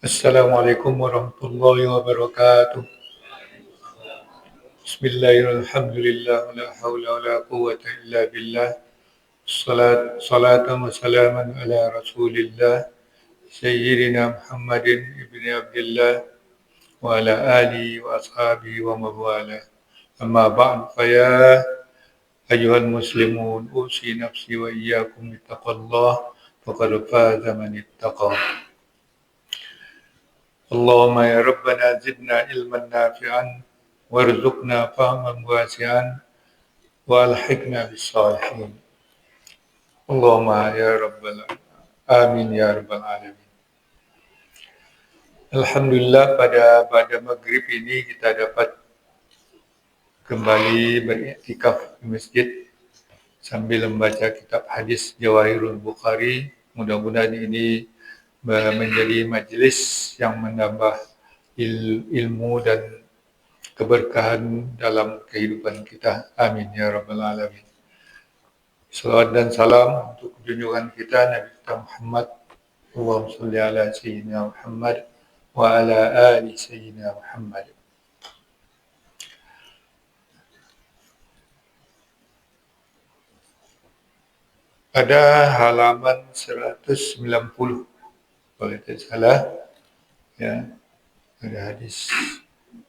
Assalamualaikum warahmatullahi wabarakatuh. Bismillahirrahmanirrahim. La haula wa la quwwata illa billah. Salatan wa salaman ala Rasulillah Sayyidina Muhammadin ibni Abdullah wa ala alihi wa ashabihi wa mawala. Amma ba'd fa ya ayyuhal muslimun usi nafsi wa iyyakum bittaqwallah faqad faza man ittaqa. Allahumma ya Rabbana zidna ilman nafi'an warzuqna fahman wasi'an wa alhiqna bis salihin. Allahumma ya Rabbal amin ya Rabbal alamin. Alhamdulillah pada maghrib ini kita dapat kembali beriktikaf di masjid sambil membaca kitab hadis Jawahirul Bukhari. Mudah-mudahan ini menjadi majelis yang menambah ilmu dan keberkahan dalam kehidupan kita. Amin ya Rabbal alamin. Salawat dan salam untuk junjungan kita Nabi kita Muhammad. Allahumma shalli ala sayyidina Muhammad wa ala ali sayyidina Muhammad. Pada halaman 190 kalau tidak salah ya, ada hadis,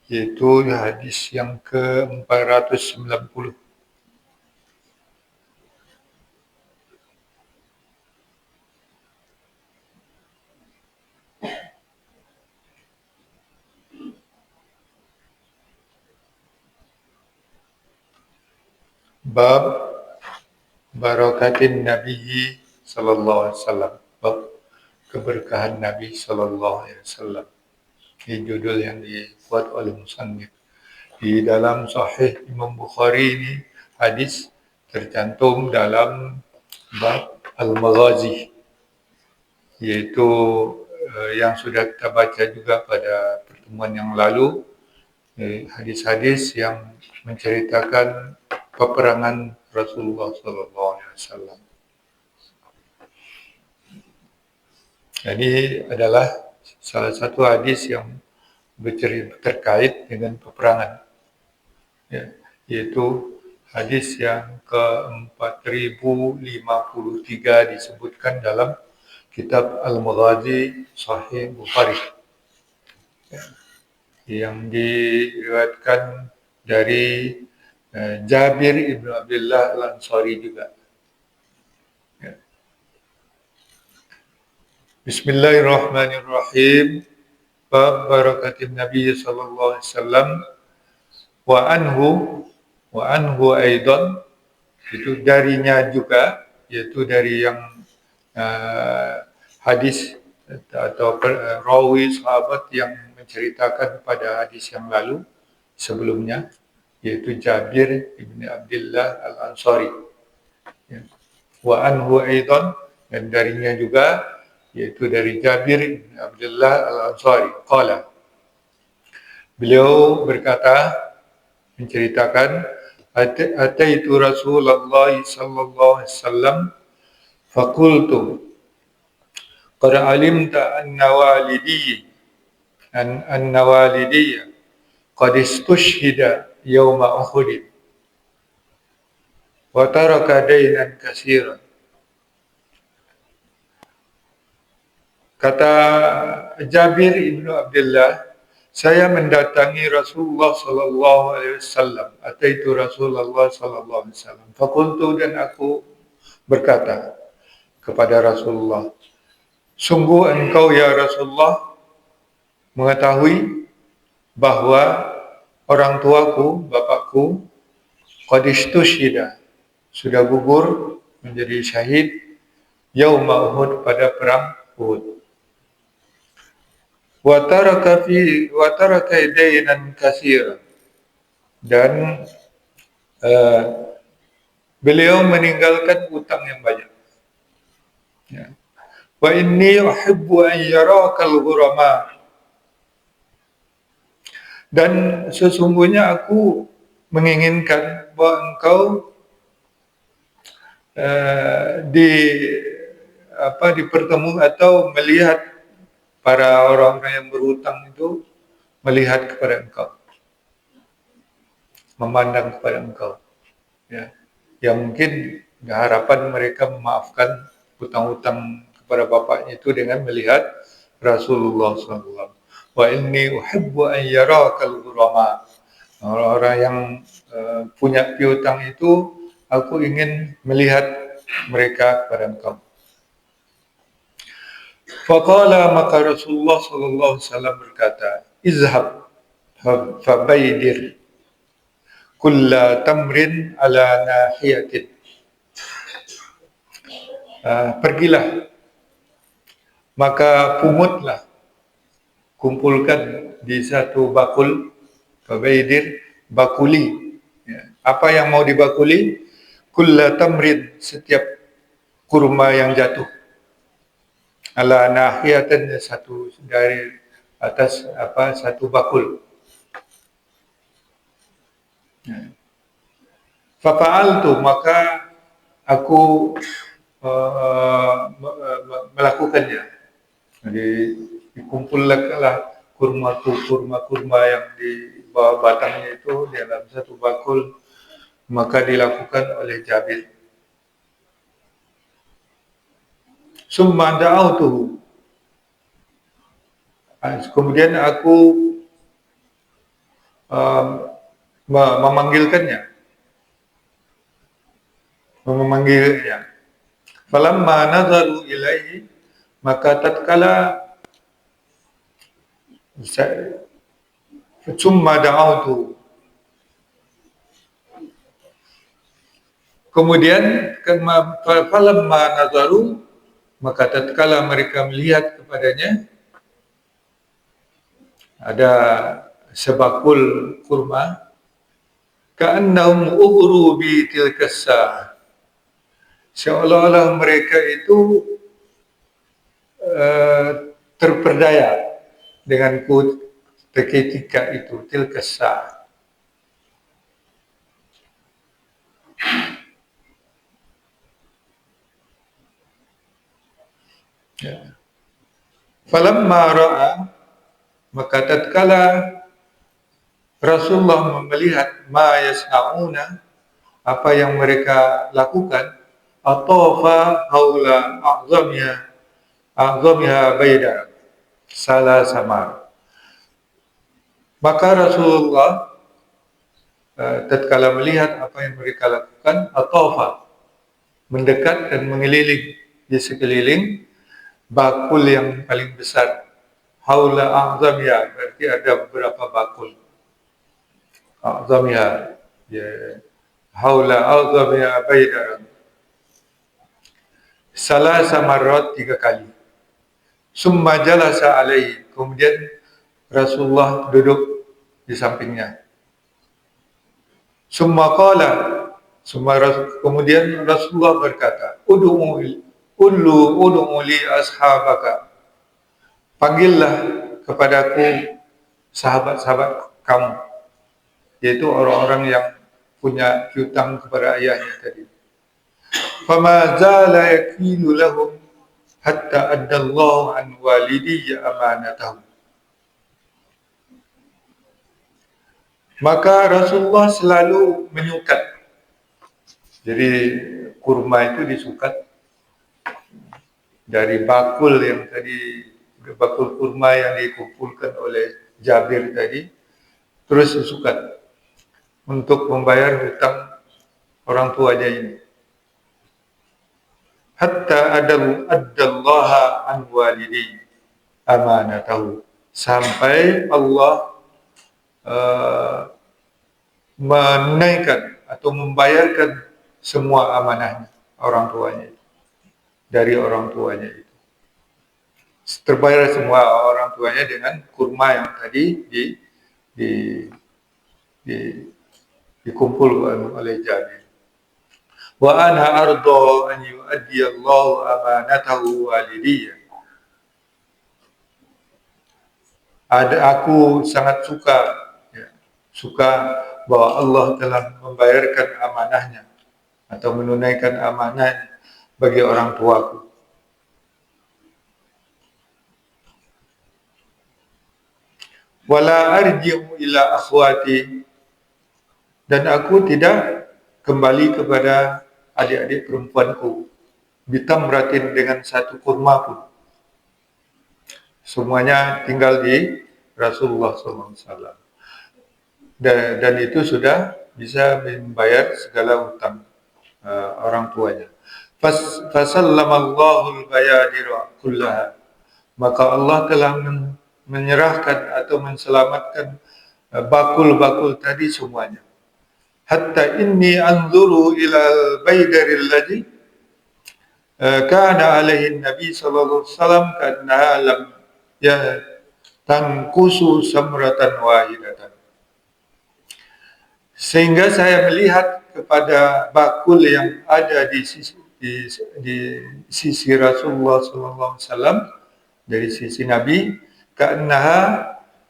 yaitu hadis yang ke-490. Bab barakatin Nabi sallallahu alaihi wasallam. Bab keberkahan Nabi sallallahu alaihi wasallam. Ini judul yang dibuat oleh musannif. Di dalam Sahih Imam Bukhari ini hadis tercantum dalam bab Al-Maghazi, yaitu yang sudah kita baca juga pada pertemuan yang lalu, hadis-hadis yang menceritakan peperangan Rasulullah SAW. Jadi adalah salah satu hadis yang terkait dengan peperangan, ya, yaitu hadis yang ke-4053 disebutkan dalam kitab Al-Maghazi Sahih Bukhari, ya, yang diriwayatkan dari Jabir ibn Abdullah Al-Ansari juga. Ya. Bismillahirrahmanirrahim. Bab barakatin Nabi sallallahu alaihi wasallam wa anhu aidan, itu darinya juga, yaitu dari yang hadis atau rawi sahabat yang menceritakan pada hadis yang lalu sebelumnya, yaitu Jabir ibn Abdullah Al-Ansari. Ya. Wa anhu aidan, dan darinya juga, yaitu dari Jabir ibn Abdullah Al-Ansari. Qala, beliau berkata, menceritakan, ataitu Rasulullah sallallahu alaihi wasallam faqultu qad alimta anna walidiyya qad istushhida yawma Uhud wa taraka daynan katsiran. Kata Jabir ibnu Abdullah, saya mendatangi Rasulullah sallallahu alaihi wasallam. Ataitu Rasulullah sallallahu alaihi wasallam. Faqultu, dan aku berkata kepada Rasulullah, sungguh engkau ya Rasulullah mengetahui bahwa orang tuaku, bapakku, qad istushhida, sudah gugur menjadi syahid, yauma Uhud, pada perang Uhud. Wa taraka daynan katsiran, dan beliau meninggalkan utang yang banyak. Ya. Wa inni uhibbu an yarakal ghurama, dan sesungguhnya aku menginginkan bahwa engkau dipertemukan atau melihat para orang-orang yang berhutang itu melihat kepada engkau, memandang kepada engkau, ya. Yang mungkin harapan mereka memaafkan hutang-hutang kepada bapaknya itu dengan melihat Rasulullah SAW. Wa inni uhibbu an yarakal ghurama. Orang-orang yang punya piutang itu, aku ingin melihat mereka kepada engkau. Faqala, maka Rasulullah SAW berkata, izhab fabaidir kulla tamrin ala nahiyatin. Pergilah, maka pungutlah, kumpulkan di satu bakul, fabaidir, bakuli. Ya. Apa yang mau dibakuli? Kulla tamrin, setiap kurma yang jatuh. Ala nahiyatan, satu dari atas satu bakul. Ya. Fafa'altu, maka aku melakukannya. Jadi dikumpulkanlah kurma yang di bawah batangnya itu di dalam satu bakul, maka dilakukan oleh Jabir. Summa da'autuhu, kemudian aku memanggilnya. Falamma nazaru ilaihi, maka tatkala summa da'autu, kemudian falamma nazaru, maka tatkala mereka melihat kepadanya, ada sebakul kurma, ka'annahum ughru bi tilkas sa'ah, seolah-olah mereka itu terperdaya dengan ketika itu, tilkas sa'ah. Ya. Falamma ra'a, maka tatkala Rasulullah melihat ma yas'auna, apa yang mereka lakukan, atafa haula a'zamiha baida salah samar, maka Rasulullah tatkala melihat apa yang mereka lakukan, atafa, mendekat dan mengeliling di sekeliling bakul yang paling besar. Haula a'zamiha, berarti ada beberapa bakul. A'zamiha, ya, haula a'zamiha baida salah samarot, 3 kali. Summa jalasa alaihi, kemudian Rasulullah duduk di sampingnya. Summa qala, kemudian Rasulullah berkata, ud'u li ashabaka, panggillah kepadaku sahabat-sahabat kamu, yaitu orang-orang yang punya piutang kepada ayahnya tadi. Fama zala yakilu lahum hatta addallahu an walidiyya amanatahu. Maka Rasulullah selalu menyukat. Jadi kurma itu disukat dari bakul yang tadi, bakul kurma yang dikumpulkan oleh Jabir tadi, terus disukat untuk membayar hutang orang tuanya ini. Hatta addallaha an walidi amanatahu, sampai Allah menunaikan atau membayarkan semua amanahnya orang tuanya itu, dari orang tuanya itu. Terbayar semua orang tuanya dengan kurma yang tadi dikumpulkan oleh Jabir. Wa ana ardo an yu'addiyallahu amanatahu walidiyya. Aku sangat suka bahwa Allah telah membayarkan amanahnya atau menunaikan amanah bagi orang tuaku. wala arji'u ila akhwati, dan aku tidak kembali kepada adik-adik perempuanku, bitamratin, dengan satu kurma pun. Semuanya tinggal di Rasulullah SAW. Dan itu sudah bisa membayar segala hutang orang tuanya. Fasallamallahu al-bayadira kullaha, maka Allah telah menyerahkan atau menselamatkan bakul-bakul tadi semuanya. Hatta inni anzuru ila al-baydari alladhi kana alaihi Nabi sallallahu alaihi wasallam karena lam ya tankusu samratan wahidatan. Sehingga saya melihat kepada bakul yang ada di sisi Rasulullah SAW, dari sisi Nabi, karena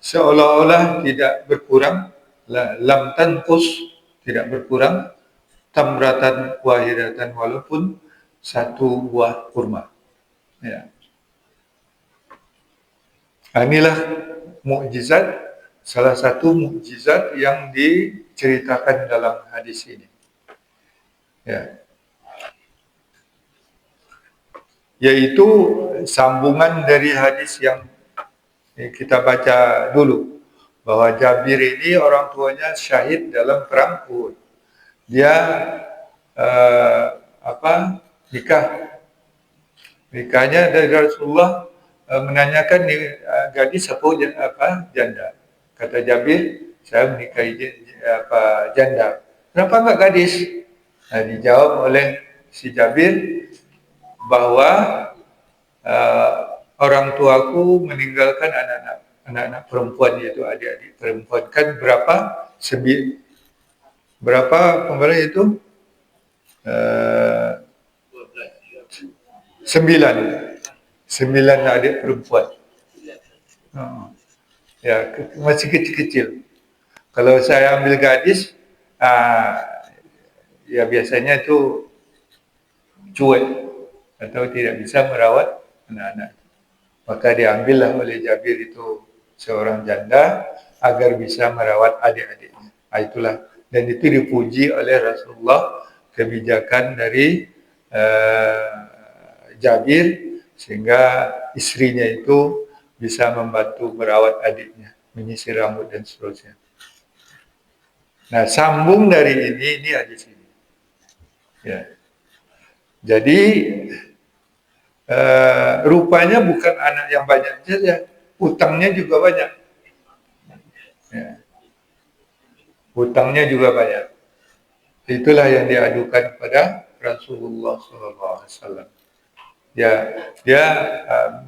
seolah-olah tidak berkurang, lam tankus, tidak berkurang, tamratan wahidatan, walaupun satu buah kurma. Ya. Inilah mukjizat, salah satu mukjizat yang diceritakan dalam hadis ini. Ya. Yaitu sambungan dari hadis yang kita baca dulu, bahwa Jabir ini orang tuanya syahid dalam perang Uhud. Dia nikahnya dari Rasulullah, menanyakan gadis apa janda. Kata Jabir, saya menikahi janda. Kenapa enggak gadis? Dijawab oleh si Jabir bahwa orang tuaku meninggalkan anak-anak perempuan, yaitu adik-adik perempuan. Kan berapa kemarin itu? 9 adik perempuan. Ya, masih kecil-kecil. Kalau saya ambil gadis, ya biasanya itu cuek atau tidak bisa merawat anak-anak. Maka diambillah oleh Jabir itu seorang janda agar bisa merawat adik-adiknya. Itulah, dan itu dipuji oleh Rasulullah, kebijakan dari Jabir, sehingga istrinya itu bisa membantu merawat adiknya, menyisir rambut dan seterusnya. Nah, sambung dari ini hadis ini. Ya. Jadi rupanya bukan anak yang banyak saja, hutangnya juga banyak. Ya. Hutangnya juga banyak. Itulah yang diadukan kepada Rasulullah SAW. Ya, dia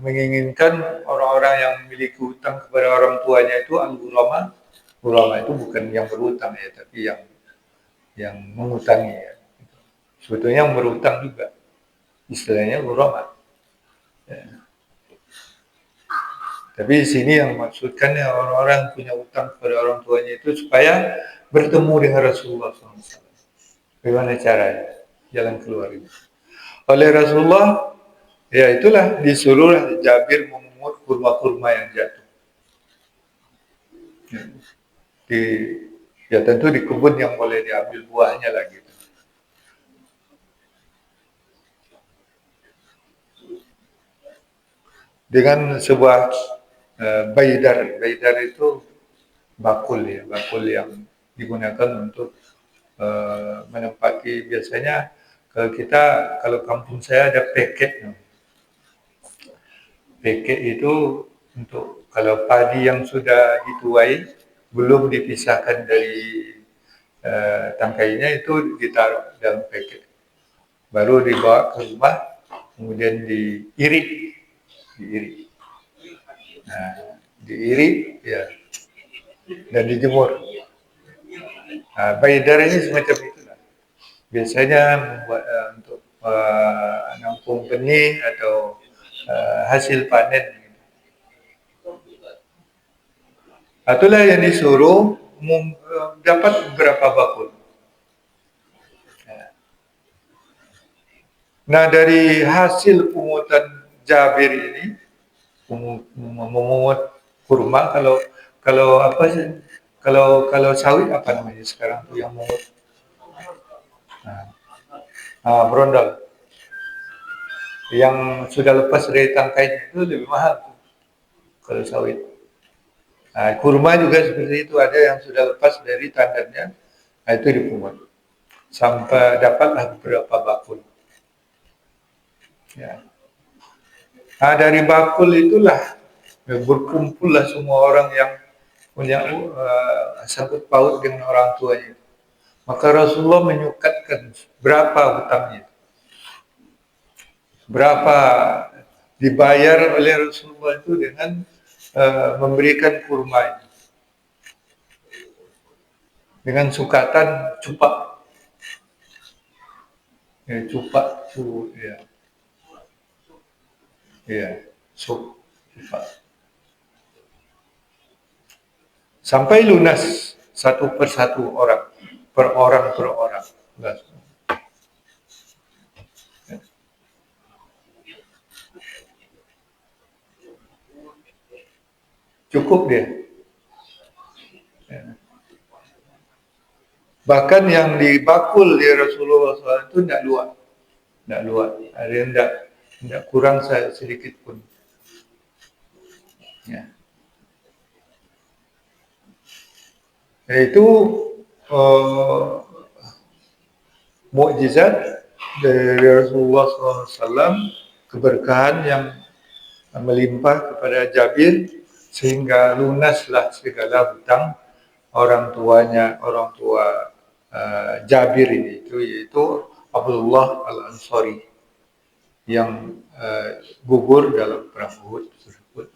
menginginkan orang-orang yang memiliki hutang kepada orang tuanya itu al-ghurama. Ghurama itu bukan yang berhutang ya, tapi yang mengutangi ya. Sebetulnya yang berhutang juga, istilahnya ghurama. Ya. Tapi di sini yang maksudkan ya, orang-orang punya hutang kepada orang tuanya itu supaya bertemu dengan Rasulullah SAW. Bagaimana caranya? Jalan keluar itu. Oleh Rasulullah, ya itulah, disuruh Jabir memungut kurma-kurma yang jatuh. Ya tentu di kebun yang boleh diambil buahnya lagi. Dengan sebuah baydar itu bakul ya, bakul yang digunakan untuk menempati, biasanya kalau kampung saya ada peket. Peket itu untuk kalau padi yang sudah dituai belum dipisahkan dari tangkainya, itu ditaruh dalam peket, baru dibawa ke rumah, kemudian diirik. Nah, diirik ya, dan dijemur. Baydar ini semacam itu. Biasanya membuat untuk nampung benih atau hasil panen. Itulah yang disuruh dapat berapa bakul. Nah, dari hasil pungutan Jabir ini, memungut kurma, Kalau apa sih? Kalau sawit apa namanya sekarang tuh yang mau berondol. Yang sudah lepas dari tangkainya itu lebih mahal tuh, kalau sawit. Nah, kurma juga seperti itu, ada yang sudah lepas dari tandannya, nah itu dipungut sampai dapatlah beberapa bakul. Ya. Nah, dari bakul itulah berkumpullah semua orang yang punya sangkut paut dengan orang tuanya. Maka Rasulullah menyukatkan berapa hutangnya, berapa dibayar oleh Rasulullah itu dengan memberikan kurma ini. Dengan sukatan cupak, ya, cupak itu, ya, ya, cupak. Sampai lunas satu persatu orang, per orang per orang. Cukup dia. Ya. Bahkan yang dibakul di Rasulullah SAW itu tidak luar, tidak luar. Ada yang tidak kurang sedikit pun. Ya. Itu mukjizat dari Rasulullah SAW, keberkahan yang melimpah kepada Jabir sehingga lunaslah segala hutang orang tua Jabir ini, itu yaitu Abdullah Al-Ansari yang gugur dalam perang Uhud tersebut.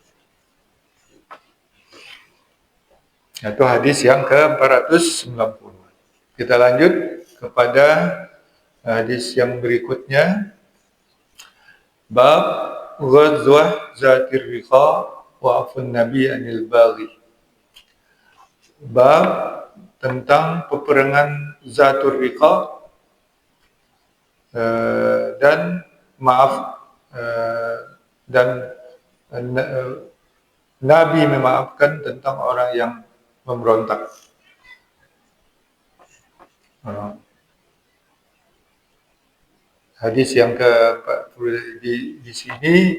Itu hadis yang ke-490. Kita lanjut kepada hadis yang berikutnya. Bab Ghazwah Zatir Riqa wa afun Nabi anil baghi. Bab tentang peperangan Zatur Riqa dan maaf dan Nabi memaafkan tentang orang yang memberontak. Hadis yang ke-40 di sini,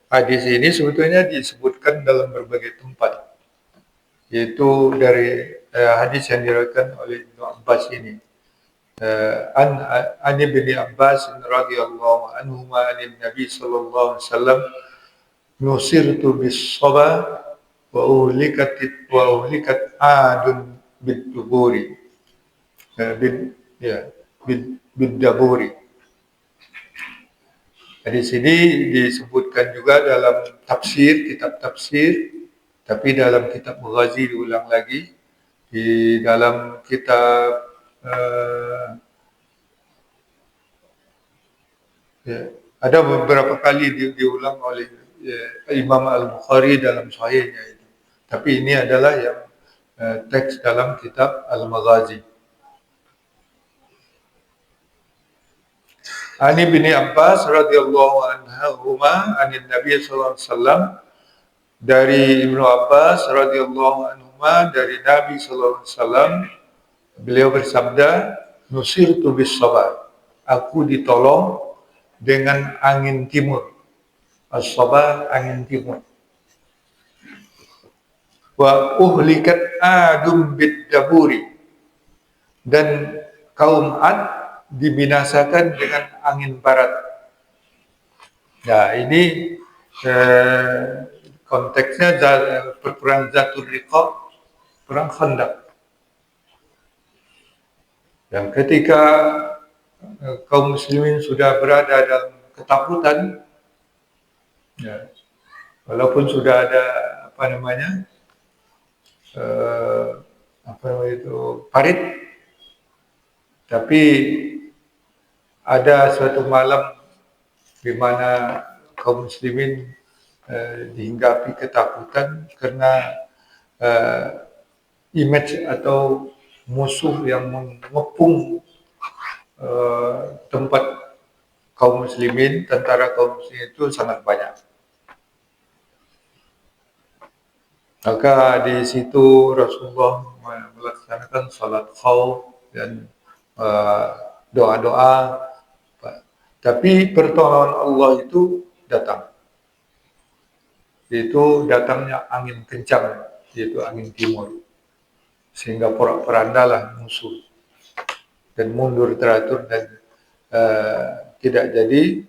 hadis ini sebetulnya disebutkan dalam berbagai tempat, yaitu dari hadis yang diriwayatkan oleh Ibnu Abbas ini. An Ibn Abbas radhiyallahu anhu an Nabi sallallahu alaihi wasallam nusirtu bis-saba wa uhlikat adun bid-duburi bid-daburi. Di sini disebutkan juga dalam tafsir, kitab tafsir, tapi dalam kitab Ghazi diulang lagi, di dalam kitab ada beberapa kali diulang oleh Imam Al-Bukhari dalam Sahihnya itu. Tapi ini adalah yang teks dalam kitab Al-Maghazi. Ani bin Abbas radhiyallahu anhuma anin Nabi sallallahu alaihi wasallam, dari Ibnu Abbas radhiyallahu anhuma dari Nabi sallallahu alaihi wasallam, beliau bersabda, nusirtu bis sabah, aku ditolong dengan angin timur. As-sabah, angin timur. Wa uhlikat adum bid daburi, dan kaum Ad dibinasakan dengan angin barat. Nah, ini konteksnya perang Zatul Riqa, perang Khandaq. Dan ketika kaum muslimin sudah berada dalam ketakutan, ya, walaupun sudah ada parit, tapi ada suatu malam di mana kaum muslimin dihinggapi ketakutan karena image atau musuh yang mengepung tempat kaum muslimin, tentara kaum muslimin itu sangat banyak. Maka di situ Rasulullah melaksanakan salat khauf dan uh, doa-doa. Tapi pertolongan Allah itu datang. Itu datangnya angin kencang, yaitu angin timur. Sehingga porak-porandalah musuh dan mundur teratur dan tidak jadi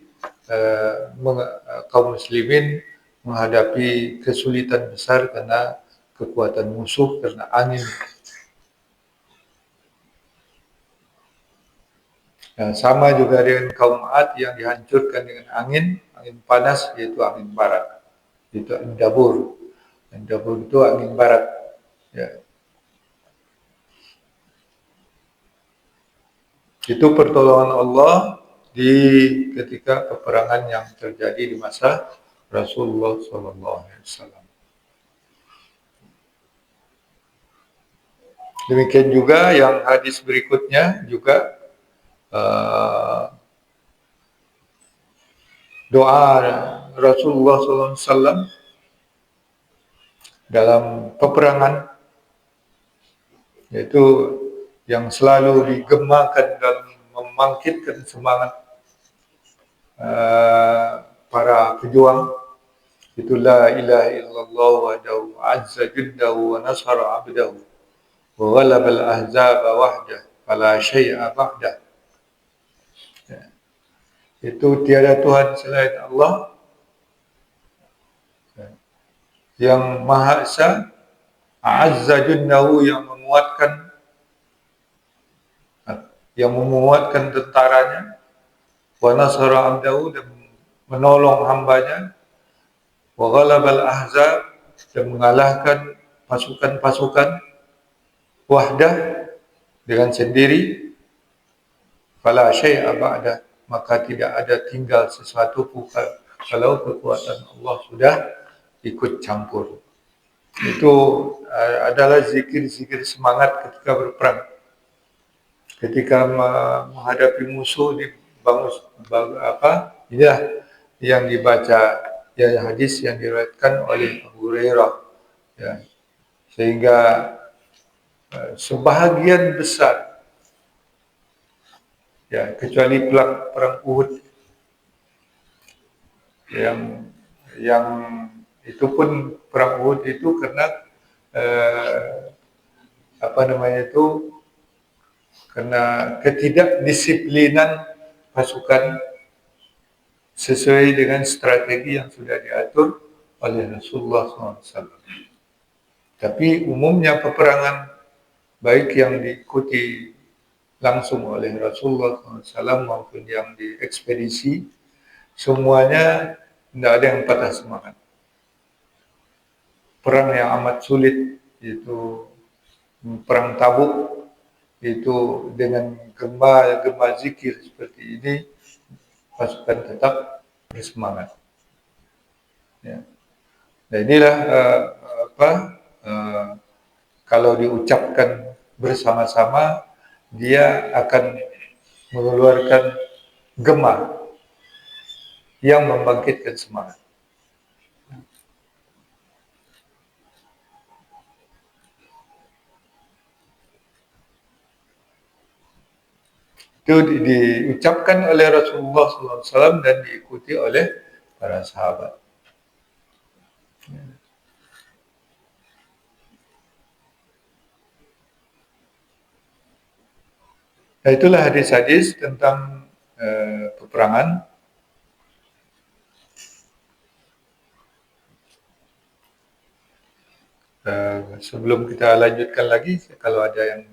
kaum muslimin menghadapi kesulitan besar karena kekuatan musuh, karena angin. Nah, sama juga dengan kaum Ad yang dihancurkan dengan angin panas, yaitu angin barat. Itu An-Dabur. An-Dabur itu angin barat. Ya. Itu pertolongan Allah di ketika peperangan yang terjadi di masa Rasulullah SAW. Demikian juga yang hadis berikutnya juga doa Rasulullah SAW dalam peperangan, yaitu yang selalu digemakan dalam membangkitkan semangat para pejuang, itu la ilaha illallah wahdahu azza juddahu wa nasara abdahu wa ghalaba al-ahzaba wahdah fala syai'a ba'dah. Itu tiada Tuhan selain Allah yang Maha Esa, azza juddahu yang menguatkan tentaranya, wa nasara abdahu dan menolong hambanya, wa ghalabal ahzab dan mengalahkan pasukan-pasukan, wahdah dengan sendiri, fala syai'a ba'da, maka tidak ada tinggal sesuatu kalau kekuatan Allah sudah ikut campur. Itu adalah zikir-zikir semangat ketika berperang. Ketika menghadapi musuh di inilah yang dibaca, ya, hadis yang diriwayatkan oleh Abu Hurairah, ya, sehingga sebahagian besar, ya, kecuali perang Uhud yang itu pun perang Uhud itu karena karena ketidakdisiplinan pasukan sesuai dengan strategi yang sudah diatur oleh Rasulullah SAW. Tapi umumnya peperangan, baik yang diikuti langsung oleh Rasulullah SAW maupun yang di ekspedisi, semuanya tidak ada yang patah semangat. Perang yang amat sulit, yaitu perang Tabuk, itu dengan gema zikir seperti ini, pasukan tetap bersemangat. Ya. Nah, inilah kalau diucapkan bersama-sama, dia akan mengeluarkan gema yang membangkitkan semangat. Itu diucapkan oleh Rasulullah SAW dan diikuti oleh para sahabat. Nah, itulah hadis-hadis tentang peperangan. Sebelum kita lanjutkan lagi, kalau ada yang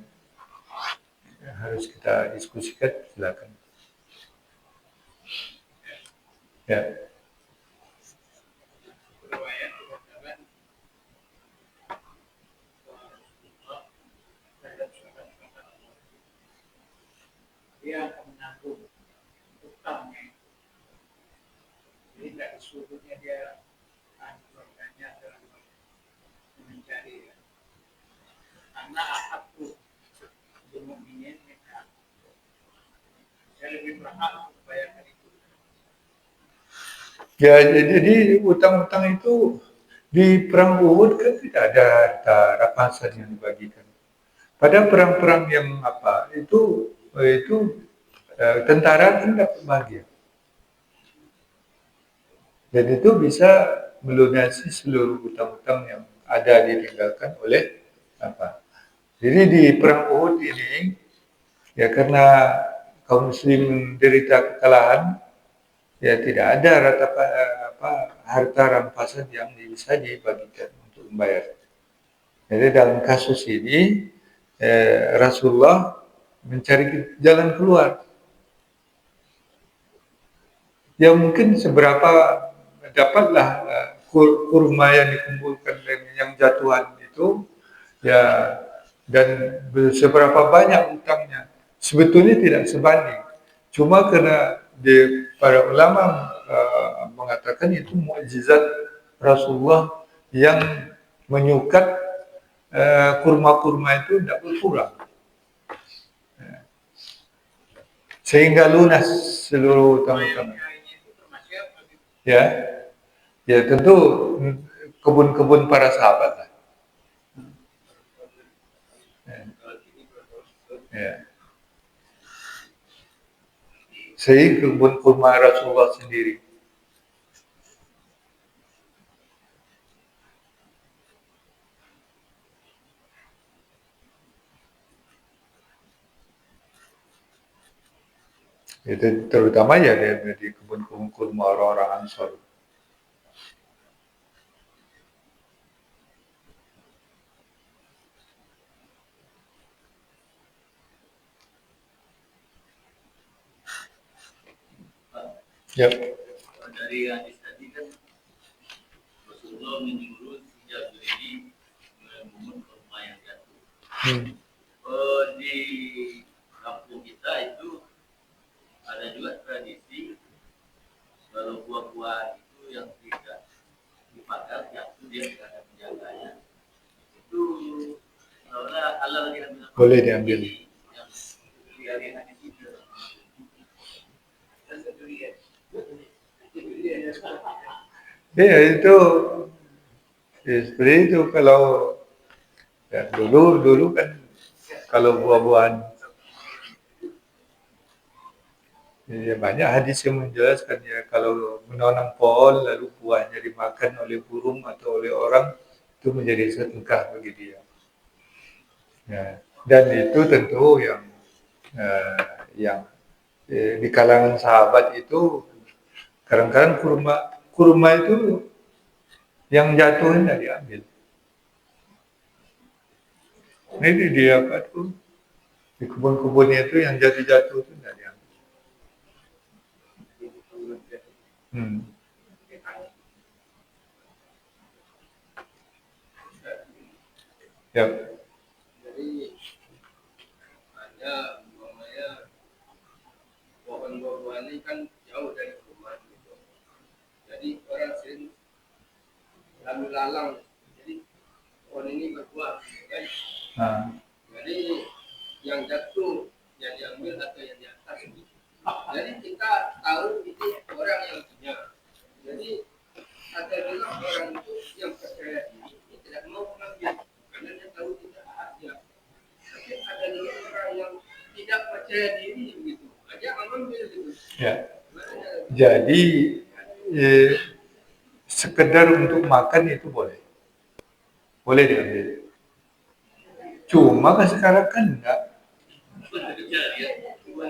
harus kita diskusikan, silakan. Ya. Dia akan menanggung utangnya. Jadi tidak disuruhnya dia anggotanya dalam mencari. Karena aku belum ingin mereka. Saya lebih berhak membayarkan itu. Ya, jadi utang-utang itu Di perang Uhud kan tidak ada harta rampasan yang dibagikan. Pada perang-perang yang tentara kan dapat bagian. Dan itu bisa melunasi seluruh hutang-hutang yang ada ditinggalkan oleh apa. Jadi di perang Uhud ini ya karena kaum muslim menderita kekalahan, ya tidak ada harta rampasan yang bisa dibagikan untuk membayar. Jadi dalam kasus ini Rasulullah mencari jalan keluar. Ya mungkin seberapa dapatlah kurma yang dikumpulkan dan yang jatuhan itu, ya, dan seberapa banyak utangnya. Sebetulnya tidak sebanding. Cuma karena para ulama mengatakan itu mukjizat Rasulullah yang menyukat kurma-kurma itu tidak berkurang. Sehingga lunas seluruh utang-utang. Ya, ya tentu kebun-kebun para sahabat lah. Ya. Sehingga kebun kurma Rasulullah sendiri. Itu terutama ya di kebun-kebun kurma orang-orang Ansor. Ya. Dari hadis tadi kan Rasulullah menyuruh sejak berdiri memungut kurma yang jatuh. Di kampung kita itu ada juga tradisi kalau buah-buah itu yang tidak dipakai jatuh dia tidak ada penjaganya. Itu halal diambil. Boleh diambil. Ya itu seperti itu kalau ya, dulu kan kalau buah-buahan ya, banyak hadis yang menjelaskan ya kalau menanam pohon lalu buahnya dimakan oleh burung atau oleh orang itu menjadi sedekah bagi dia. Ya, dan itu tentu yang di kalangan sahabat itu kadang-kadang kurma itu yang jatuh tidak diambil. Ini dia apa tuh di kebun-kebunnya itu yang jatuh-jatuh itu tidak diambil. Ya. Jadi ada pohon buah-buahan ini kan jauh dari rumah gitu. Jadi orang sering lalu lalang. Jadi pohon ini berbuah, kan? Jadi yang jatuh yang diambil atau yang di atas. Jadi kita tahu itu orang yang punya. Jadi ada juga orang itu yang percaya diri tidak mau mengambil karena dia tahu tidak ada. Tapi ada juga orang yang tidak percaya diri begitu. Aja mengambil gitu. Ya. Jadi sekedar untuk makan itu boleh diambil. Cuma kan sekarang kan enggak.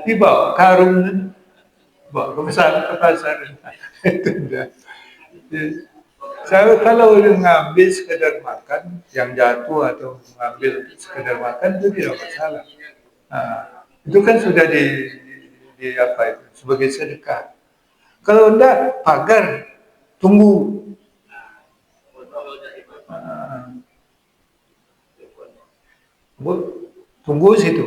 Dibawa karung, bawa ke pasar. Itu enggak. Saya kalau ngambil sekedar makan yang jatuh atau mengambil sekedar makan itu tidak masalah. Itu kan sudah di apa itu sebagai sedekah. Kalau enggak pagar, tunggu. Tunggu situ.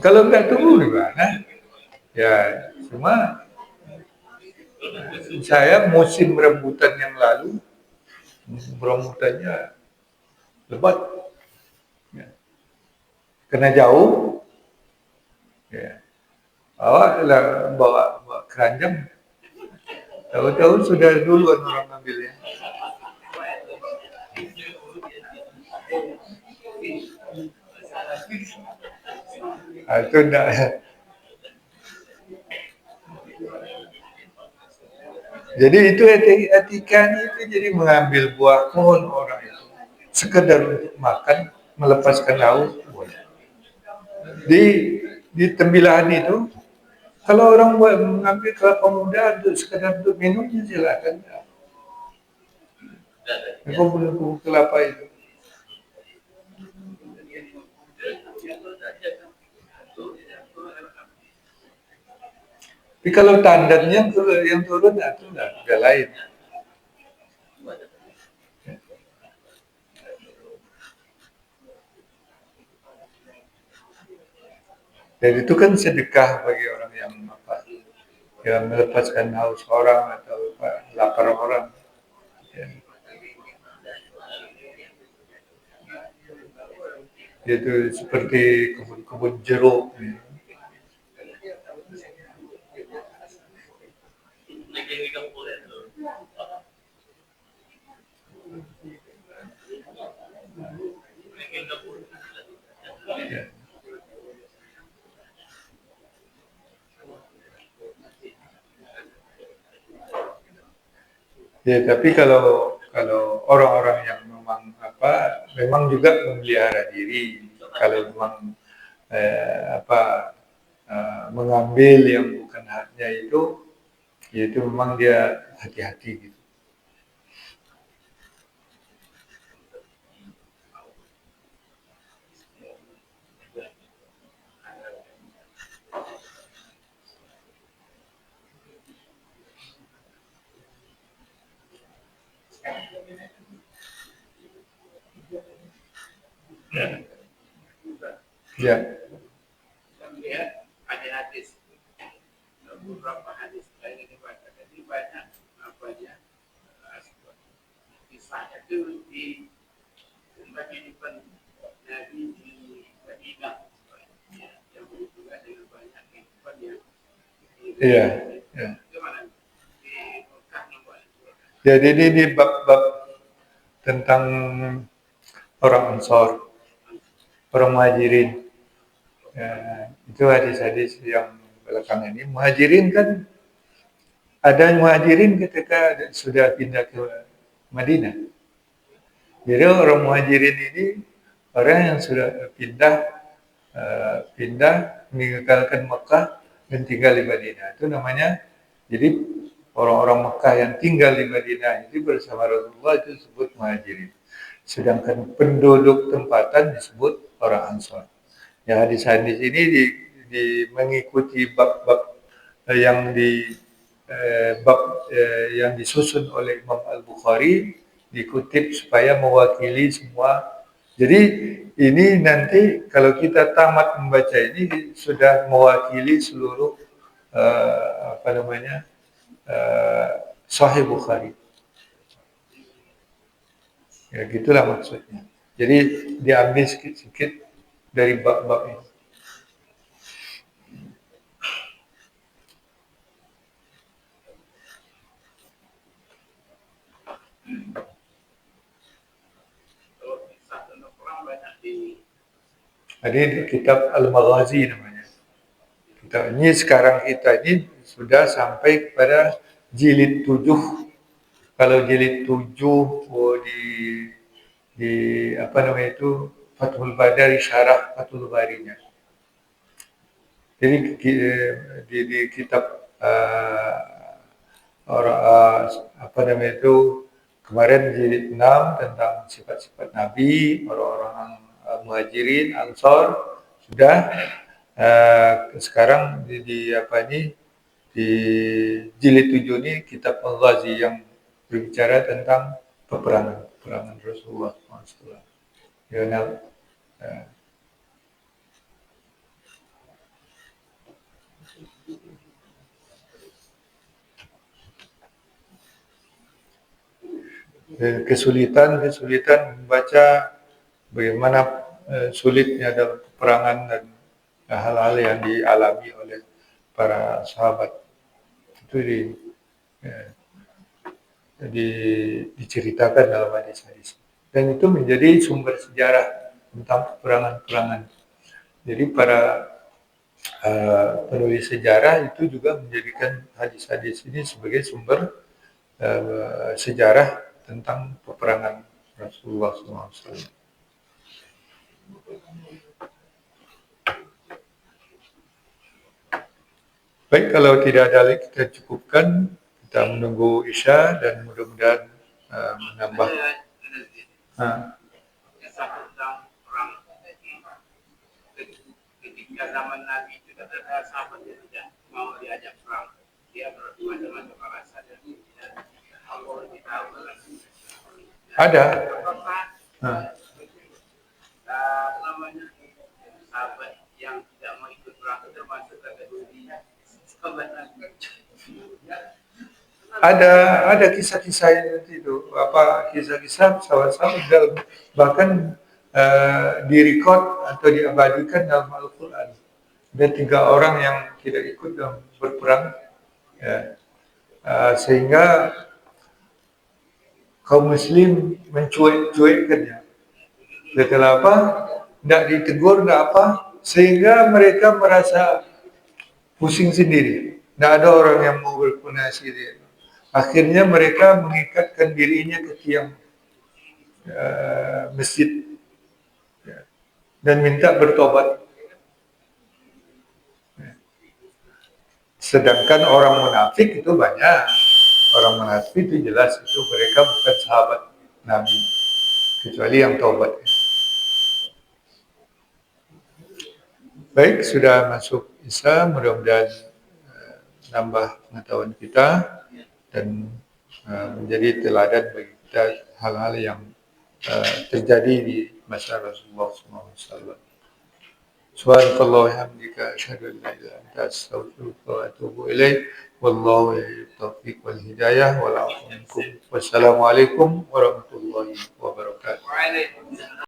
Kalau enggak tunggu gimana? Ya, cuma saya musim rambutan yang lalu Rambutannya lebat, ya. Kena jauh, ya. Awak lah bawa keranjang, tahu-tahu sudah duluan orang ambilnya. Itu enggak. Jadi itu etikanya itu jadi mengambil buah pohon orang itu sekedar untuk makan, melepaskan haus boleh. Di tembilahan itu kalau orang mengambil kelapa muda untuk sekedar untuk minumnya silakan. Kumpul kelapa itu. Tapi kalau tandannya yang turun itu udah lain. Dan itu kan sedekah bagi orang yang apa, yang melepaskan haus orang atau apa, lapar orang. Ya. Itu seperti kebun-kebun jeruk. Ya. Ya. Ya, tapi kalau orang-orang yang memang apa, memang juga memelihara diri. Kalau memang mengambil yang bukan haknya itu memang dia hati-hati gitu. Ya. Ya. Lihat ada hadis, beberapa hadis lain yang dibaca, jadi banyak apa ya kisahnya itu di kehidupan Nabi di Madinah, yang berhubungan dengan banyak kehidupan yang Iya. Ya. Jadi ini bab-bab tentang orang Ansor, orang Muhajirin. Ya, itu hadis-hadis yang belakangan ini. Muhajirin kan ada Muhajirin ketika sudah pindah ke Madinah. Jadi orang Muhajirin ini orang yang sudah pindah meninggalkan Mekah dan tinggal di Madinah. Itu namanya, jadi orang-orang Mekah yang tinggal di Madinah itu bersama Rasulullah itu disebut Muhajirin. Sedangkan penduduk tempatan disebut orang Ansor. Ya, hadis-hadis ini mengikuti bab-bab yang yang disusun oleh Imam Al-Bukhari, dikutip supaya mewakili semua. Jadi ini nanti kalau kita tamat membaca ini sudah mewakili seluruh Sahih Bukhari. Ya gitulah maksudnya. Jadi diambil sedikit-sedikit dari bab-bab ini. Ada kitab Al-Maghazi namanya. Kitab ini sekarang kita ini sudah sampai kepada jilid 7. Kalau jilid 7 di apa namanya itu Fathul Bari, syarah Fathul Barinya. Jadi di kitab apa namanya itu kemarin jilid 6 tentang sifat-sifat Nabi, orang-orang Muhajirin, Ansor sudah. Sekarang di apa ini di jilid 7 ini kitab Al-Ghazi yang berbicara tentang peperangan Rasulullah SAW. kesulitan membaca bagaimana sulitnya dalam peperangan dan hal-hal yang dialami oleh para sahabat. Itu diceritakan dalam hadis-hadis. Dan itu menjadi sumber sejarah tentang peperangan-peperangan. Jadi para penulis sejarah itu juga menjadikan hadis-hadis ini sebagai sumber sejarah tentang peperangan Rasulullah SAW. Baik, kalau tidak ada lagi kita cukupkan. Kita menunggu Isya dan mudah-mudahan menambah. Tentang perang ketika zaman Nabi itu kata sahabat dia tidak mau diajak perang, dia bermacam-macam alasan dan Allah tahu. Ada. Namanya sahabat yang tidak mau ikut perang termasuk kategori sahabat Nabi. Ada kisah-kisah yang itu, kisah-kisah sahabat-sahabat dalam, bahkan direkod atau diabadikan dalam Al-Quran. Ada 3 orang yang tidak ikut dalam berperang, ya. Sehingga kaum muslim mencuek-cuekkannya. Setelah apa? Tidak ditegur, tidak apa, sehingga mereka merasa pusing sendiri. Tidak ada orang yang mau berkoordinasi dia. Akhirnya mereka mengikatkan dirinya ke tiang masjid dan minta bertobat. Sedangkan orang munafik itu banyak. Orang munafik itu jelas itu mereka bukan sahabat Nabi, kecuali yang taubat. Baik, sudah masuk Isya, mudah-mudahan nambah pengetahuan kita dan menjadi teladan bagi kita hal-hal yang terjadi di masa Rasulullah SAW. Subhanallah wa hamdika asyhadu an la ilaha illa anta astaghfiruka wa atubu ilaik. Wallahu yahdi taufiq wal hidayah wal afu minkum. Wassalamualaikum warahmatullahi wabarakatuh.